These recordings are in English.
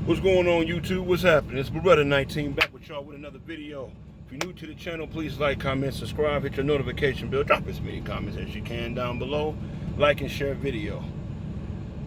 What's going on, YouTube? What's happening? It's Beretta 19 back with y'all with another video. If you're new to the channel, please like, comment, subscribe, hit your notification bell, drop as many comments as you can down below, like and share video.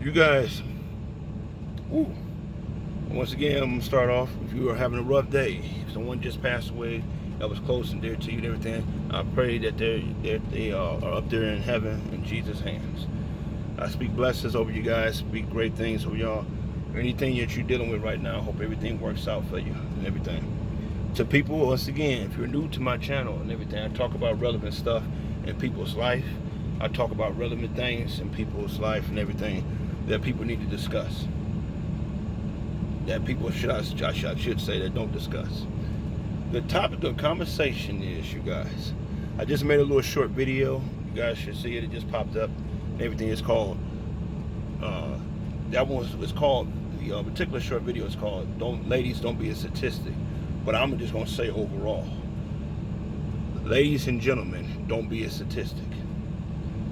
You guys, once again, I'm gonna start off. If you are having a rough day, if someone just passed away that was close and dear to you and everything, I pray that they are up there in heaven in Jesus' hands. I speak blessings over you guys, speak great things over y'all. Anything that you're dealing with right now, I hope everything works out for you and everything. To people, once again, if you're new to my channel and everything, I talk about relevant stuff in people's life. I talk about relevant things in people's life and everything that people need to discuss. That people I should say that don't discuss. The topic of conversation is, you guys, I just made a little short video. You guys should see it. It just popped up and everything. Is called that one was called, the particular short video is called Ladies Don't Be a Statistic. But I'm just gonna say overall, ladies and gentlemen, don't be a statistic.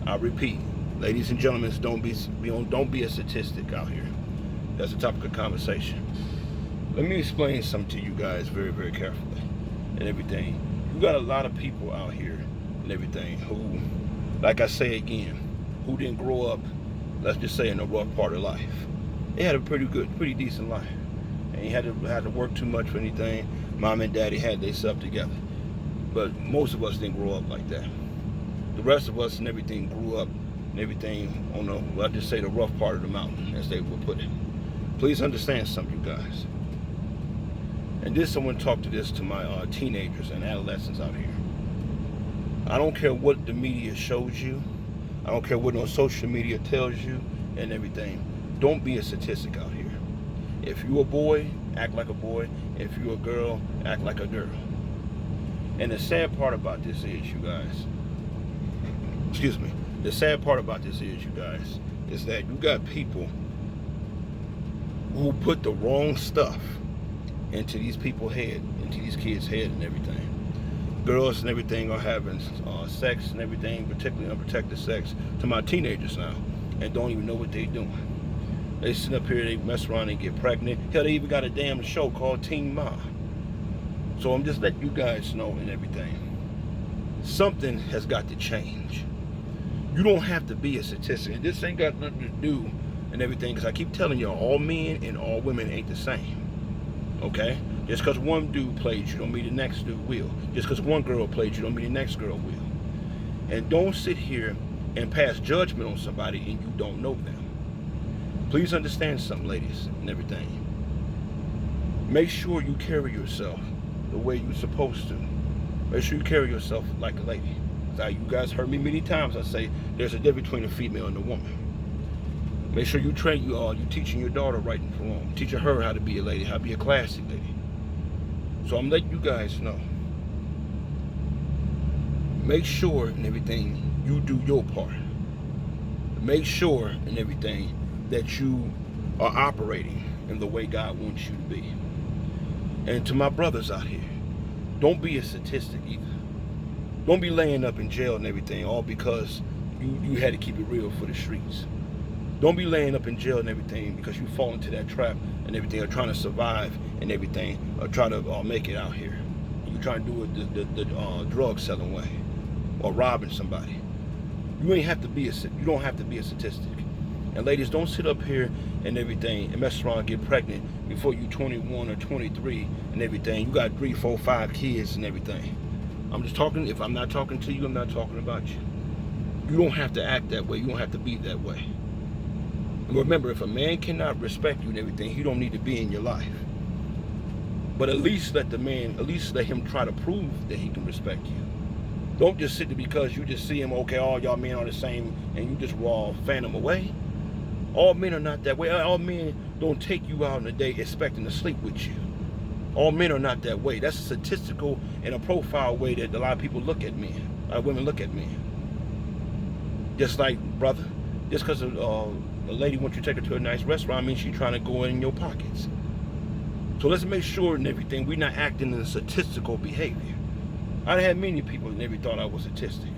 I repeat, ladies and gentlemen, don't be a statistic out here. That's the topic of conversation. Let me explain something to you guys very, very carefully and everything. You got a lot of people out here and everything who, like I say again, who didn't grow up, let's just say, in a rough part of life. They had a pretty decent life. And you had to work too much for anything. Mom and daddy had their stuff together. But most of us didn't grow up like that. The rest of us and everything grew up and everything on the, well, I just say, the rough part of the mountain, as they would put it. Please understand something, you guys. And this, someone talk to this to my teenagers and adolescents out here. I don't care what the media shows you. I don't care what on social media tells you and everything. Don't be a statistic out here. If you're a boy, act like a boy. If you're a girl, act like a girl. And the sad part about this is, you guys, excuse me, the sad part about this is, you guys, is that you got people who put the wrong stuff into these people's head, into these kids' head and everything. Girls and everything are having sex and everything, particularly unprotected sex, to my teenagers now, and don't even know what they're doing. They sit up here, they mess around and get pregnant. Hell, they even got a damn show called Teen Mom. So I'm just letting you guys know and everything. Something has got to change. You don't have to be a statistic. And this ain't got nothing to do and everything, because I keep telling you, all men and all women ain't the same. Okay? Just because one dude played you don't mean the next dude will. Just because one girl played you don't mean the next girl will. And don't sit here and pass judgment on somebody and you don't know them. Please understand something, ladies and everything. Make sure you carry yourself the way you're supposed to. Make sure you carry yourself like a lady. Now, you guys heard me many times. I say there's a difference between a female and a woman. Make sure you train you teaching your daughter right and wrong, teaching her how to be a lady, how to be a classy lady. So I'm letting you guys know. Make sure and everything you do your part. Make sure and everything that you are operating in the way God wants you to be. And to my brothers out here, don't be a statistic either. Don't be laying up in jail and everything, all because you had to keep it real for the streets. Don't be laying up in jail and everything because you fall into that trap and everything, or trying to survive and everything, or try to make it out here. You trying to do it the drug selling way, or robbing somebody. You don't have to be a statistic. And ladies, don't sit up here and everything and mess around and get pregnant before you 21 or 23 and everything. You got 3, 4, 5 kids and everything. I'm just talking, if I'm not talking to you, I'm not talking about you. You don't have to act that way. You don't have to be that way. And remember, if a man cannot respect you and everything, he don't need to be in your life. But at least let him try to prove that he can respect you. Don't just sit there because you just see him, okay, all y'all men are the same, and you just raw fan them away. All men are not that way. All men don't take you out on a date expecting to sleep with you. All men are not that way. That's a statistical and a profile way that a lot of people look at men. Women look at men. Just like, brother, just because a lady wants you to take her to a nice restaurant means she's trying to go in your pockets. So let's make sure and everything we're not acting in statistical behavior. I had many people that never thought I was a statistic.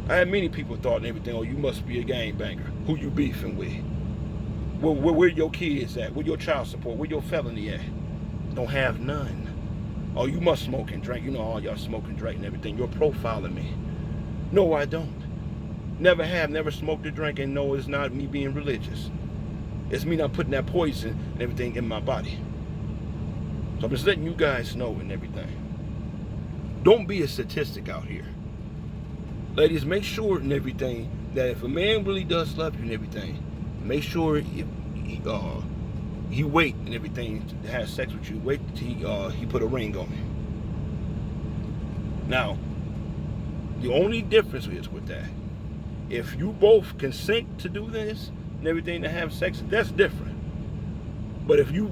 I had many people thought and everything, oh, you must be a gangbanger. Who you beefing with? Where your kids at? Where your child support? Where your felony at? Don't have none. Oh, you must smoke and drink. You know all y'all smoke and drink and everything. You're profiling me. No, I don't. Never have, never smoked or drank, and no, it's not me being religious. It's me not putting that poison and everything in my body. So I'm just letting you guys know and everything. Don't be a statistic out here. Ladies, make sure and everything that if a man really does love you and everything, make sure he wait and everything to have sex with you. Wait till he put a ring on it. Now, the only difference is with that, if you both consent to do this and everything to have sex, that's different. But if you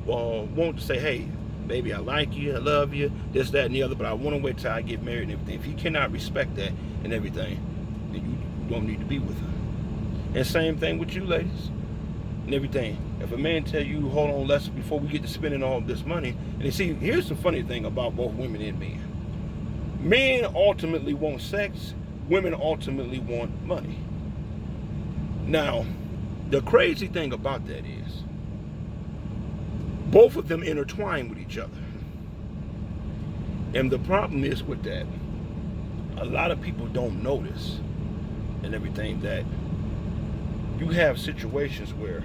want to say, hey, baby, I like you, I love you, this, that, and the other, but I want to wait till I get married and everything. If he cannot respect that and everything, then you don't need to be with her. And same thing with you, ladies, and everything. If a man tell you, hold on, let's, before we get to spending all this money, and you see, here's the funny thing about both women and men. Men ultimately want sex, women ultimately want money. Now, the crazy thing about that is, both of them intertwine with each other. And the problem is with that, a lot of people don't notice and everything that you have situations where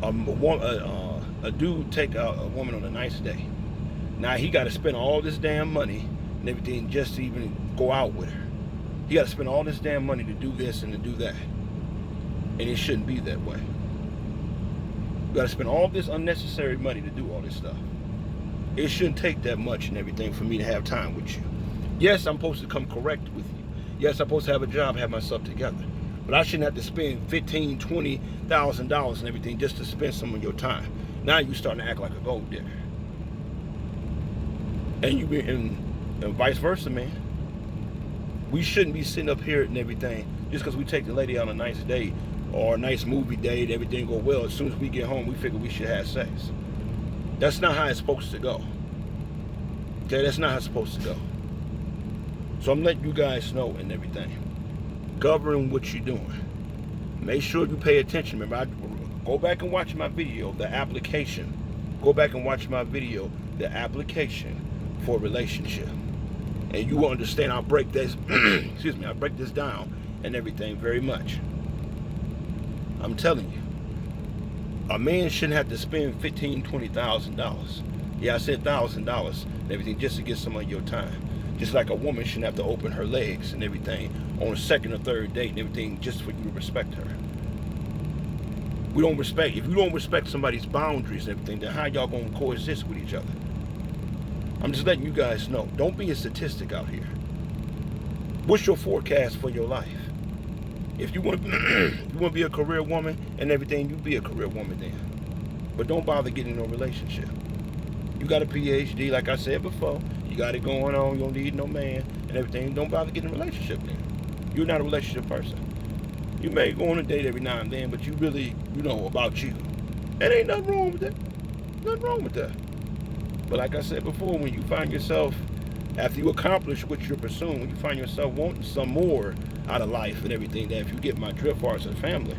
a dude take out a woman on a nice day. Now he got to spend all this damn money and everything just to even go out with her. He got to spend all this damn money to do this and to do that. And it shouldn't be that way. You got to spend all this unnecessary money to do all this stuff. It shouldn't take that much and everything for me to have time with you. Yes, I'm supposed to come correct with you. Yes, I'm supposed to have a job, have myself together. But I shouldn't have to spend $15,000, $20,000 and everything just to spend some of your time. Now you starting to act like a gold digger. And vice versa, man. We shouldn't be sitting up here and everything just because we take the lady on a nice date or a nice movie date, everything go well. As soon as we get home, we figure we should have sex. That's not how it's supposed to go. Okay, that's not how it's supposed to go. So I'm letting you guys know and everything. Govern what you're doing. Make sure you pay attention. Remember, go back and watch my video, the application. Go back and watch my video, the application for a relationship. And you will understand, I'll break this, excuse me, I'll break this down and everything very much. I'm telling you, a man shouldn't have to spend $15,000, $20,000. Yeah, I said $1,000 and everything just to get some of your time. Just like a woman shouldn't have to open her legs and everything on a second or third date and everything just for you to respect her. We don't respect, if you don't respect somebody's boundaries and everything, then how y'all gonna coexist with each other? I'm just letting you guys know, don't be a statistic out here. What's your forecast for your life? If you want to be a career woman and everything, you be a career woman then. But don't bother getting in a relationship. You got a PhD, like I said before. You got it going on. You don't need no man and everything. Don't bother getting in a relationship then. You're not a relationship person. You may go on a date every now and then, but you really, about you. And ain't nothing wrong with that. Nothing wrong with that. But like I said before, when you find yourself, after you accomplish what you're pursuing, when you find yourself wanting some more out of life and everything, that if you get my drift far as a family,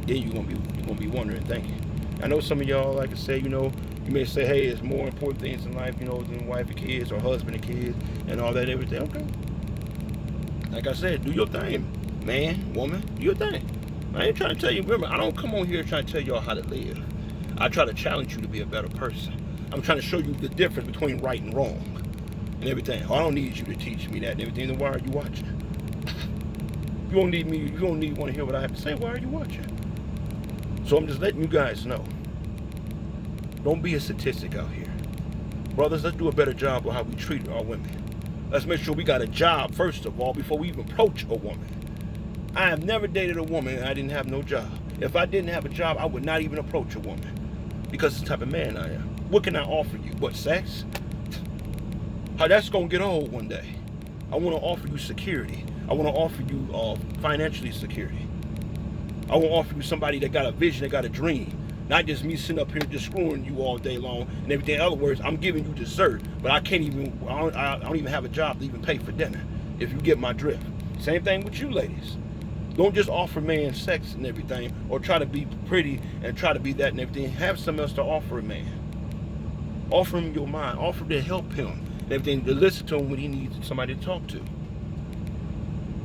then you're gonna be wondering, thinking. I know some of y'all, like I said, you may say, hey, it's more important things in life, than wife and kids or husband and kids and all that, everything. Okay. Like I said, do your thing, man, woman, do your thing. I ain't trying to tell you, remember, I don't come on here trying to tell y'all how to live. I try to challenge you to be a better person. I'm trying to show you the difference between right and wrong and everything. I don't need you to teach me that and everything. Then why are you watching? You don't need me. You don't want to hear what I have to say. Why are you watching? So I'm just letting you guys know. Don't be a statistic out here. Brothers, let's do a better job of how we treat our women. Let's make sure we got a job, first of all, before we even approach a woman. I have never dated a woman and I didn't have no job. If I didn't have a job, I would not even approach a woman. Because it's the type of man I am. What can I offer you? What, sex? How that's going to get old one day. I want to offer you security. I want to offer you financially security. I want to offer you somebody that got a vision, that got a dream. Not just me sitting up here just screwing you all day long and everything. In other words, I'm giving you dessert, but I don't even have a job to even pay for dinner, if you get my drift. Same thing with you ladies. Don't just offer man sex and everything, or try to be pretty and try to be that and everything. Have something else to offer a man. Offer him your mind. Offer to help him and everything, to listen to him when he needs somebody to talk to.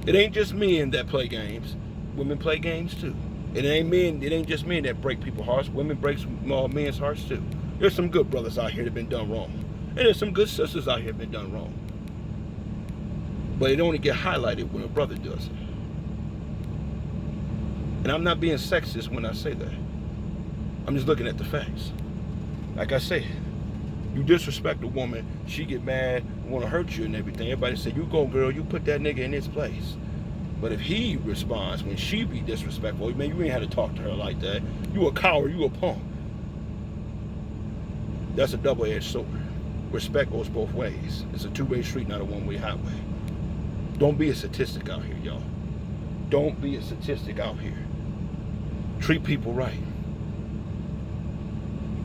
It ain't just men that play games. Women play games too. It ain't just men that break people's hearts. Women break men's hearts too. There's some good brothers out here that been done wrong. And there's some good sisters out here that been done wrong. But it only get highlighted when a brother does it. And I'm not being sexist when I say that. I'm just looking at the facts. Like I said, you disrespect a woman, she get mad, want to hurt you and everything. Everybody say, you go girl, you put that nigga in his place. But if he responds when she be disrespectful, man, you ain't had to talk to her like that. You a coward, you a punk. That's a double-edged sword. Respect goes both ways. It's a two-way street, not a one-way highway. Don't be a statistic out here, y'all. Don't be a statistic out here. Treat people right.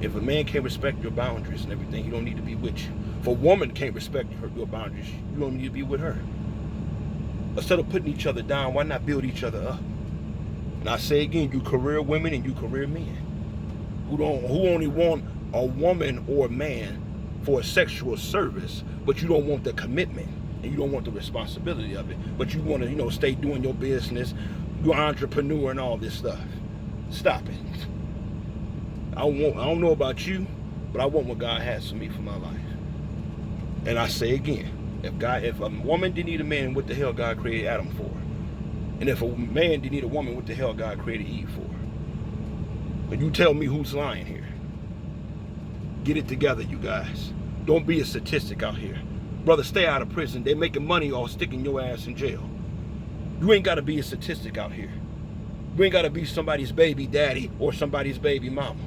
If a man can't respect your boundaries and everything, he don't need to be with you. If a woman can't respect your boundaries, you don't need to be with her. Instead of putting each other down, why not build each other up? And I say again, you career women and you career men who only want a woman or a man for a sexual service, but you don't want the commitment and you don't want the responsibility of it, but you want to, stay doing your business, you're an entrepreneur and all this stuff. Stop it. I don't know about you, but I want what God has for me for my life. And I say again, if a woman didn't need a man, what the hell God created Adam for? And if a man didn't need a woman, what the hell God created Eve for? But you tell me who's lying here. Get it together, you guys. Don't be a statistic out here. Brother, stay out of prison. They're making money off sticking your ass in jail. You ain't got to be a statistic out here. You ain't got to be somebody's baby daddy or somebody's baby mama.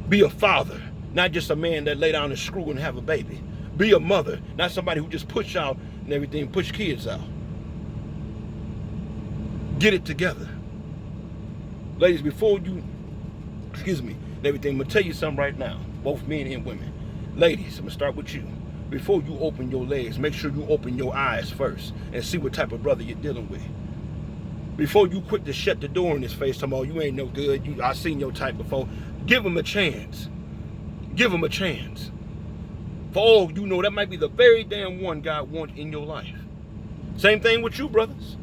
Be a father, not just a man that lay down and screw and have a baby. Be a mother, not somebody who just push out and everything, push kids out. Get it together. Ladies, before you, and everything, I'm going to tell you something right now, both men and women. Ladies, I'm going to start with you. Before you open your legs, make sure you open your eyes first and see what type of brother you're dealing with. Before you quick to shut the door in his face, talking about you ain't no good, I seen your type before. Give him a chance. Give him a chance. For all you know, that might be the very damn one God wants in your life. Same thing with you, brothers.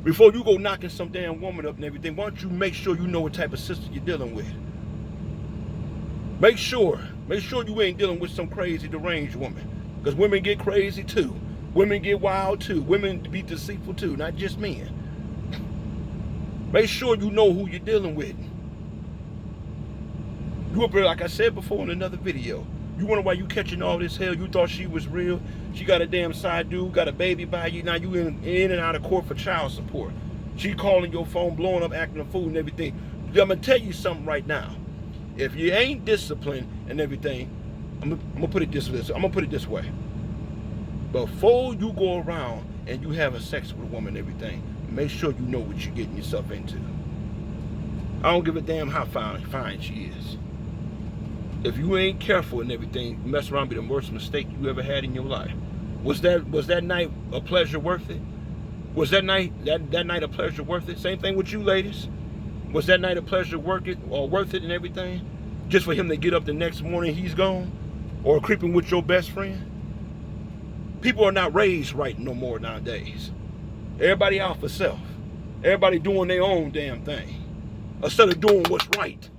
Before you go knocking some damn woman up and everything, why don't you make sure you know what type of sister you're dealing with? Make sure you ain't dealing with some crazy deranged woman. Because women get crazy too. Women get wild too. Women be deceitful too, not just men. Make sure you know who you're dealing with. You up there, like I said before in another video, you wonder why you catching all this hell. You thought she was real. She got a damn side dude, got a baby by you. Now you in and out of court for child support. She calling your phone, blowing up, acting a fool and everything. I'm going to tell you something right now. If you ain't disciplined and everything, I'm gonna put it this way. Before you go around and you having sex with a woman and everything, make sure you know what you're getting yourself into. I don't give a damn how fine she is. If you ain't careful and everything, you mess around, be the worst mistake you ever had in your life. Was that night a pleasure worth it? Was that night a pleasure worth it? Same thing with you ladies. Was that night a pleasure worth it and everything? Just for him to get up the next morning he's gone? Or creeping with your best friend? People are not raised right no more nowadays. Everybody out for self. Everybody doing their own damn thing. Instead of doing what's right.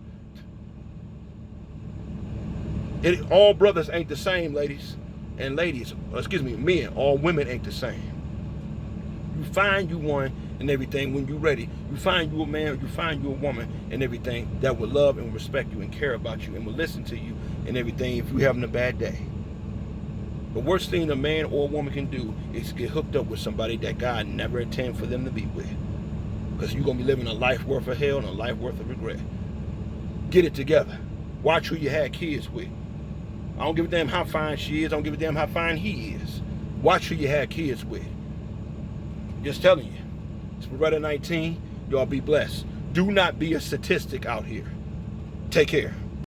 All brothers ain't the same, ladies. And ladies, men, all women ain't the same. You find you one and everything when you're ready. You find you a man, you find you a woman and everything that will love and respect you and care about you and will listen to you and everything if you're having a bad day. The worst thing a man or a woman can do is get hooked up with somebody that God never intended for them to be with. Because you're going to be living a life worth of hell and a life worth of regret. Get it together. Watch who you had kids with. I don't give a damn how fine she is. I don't give a damn how fine he is. Watch who you had kids with. Just telling you. It's Beretta 19. Y'all be blessed. Do not be a statistic out here. Take care.